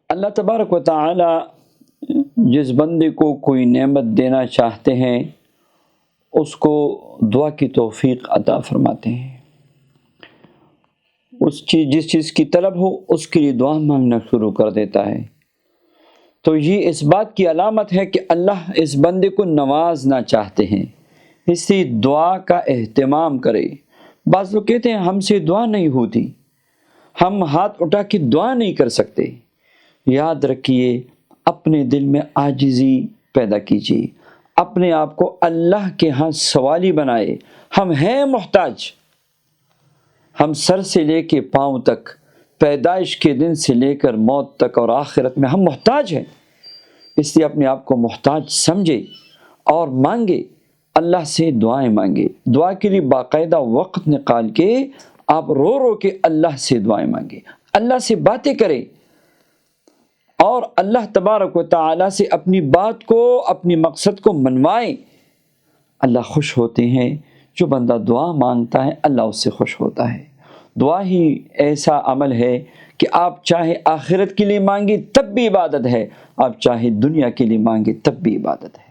اللہ تبارک و تعالی جس بندے کو کوئی نعمت دینا چاہتے ہیں اس کو دعا کی توفیق عطا فرماتے ہیں۔ جس چیز کی طلب ہو اس کے لیے دعا مانگنا شروع کر دیتا ہے۔ تو یہ اس بات کی علامت ہے کہ اللہ اس بندے کو نوازنا چاہتے ہیں، اس لیے دعا کا اہتمام کرے۔ بعض لوگ کہتے ہیں ہم سے دعا نہیں ہوتی، ہم ہاتھ اٹھا کے دعا نہیں کر سکتے۔ یاد رکھیے، اپنے دل میں عاجزی پیدا کیجیے، اپنے آپ کو اللہ کے ہاں سوالی بنائے۔ ہم ہیں محتاج، ہم سر سے لے کے پاؤں تک، پیدائش کے دن سے لے کر موت تک اور آخرت میں ہم محتاج ہیں۔ اس لیے اپنے آپ کو محتاج سمجھے اور مانگے، اللہ سے دعائیں مانگے۔ دعا کے لیے باقاعدہ وقت نکال کے آپ رو رو کے اللہ سے دعائیں مانگے، اللہ سے باتیں کریں، اور اللہ تبارک و تعالی سے اپنی بات کو، اپنی مقصد کو منوائیں۔ اللہ خوش ہوتے ہیں، جو بندہ دعا مانگتا ہے اللہ اس سے خوش ہوتا ہے۔ دعا ہی ایسا عمل ہے کہ آپ چاہے آخرت کے لیے مانگیں تب بھی عبادت ہے، آپ چاہے دنیا کے لیے مانگیں تب بھی عبادت ہے۔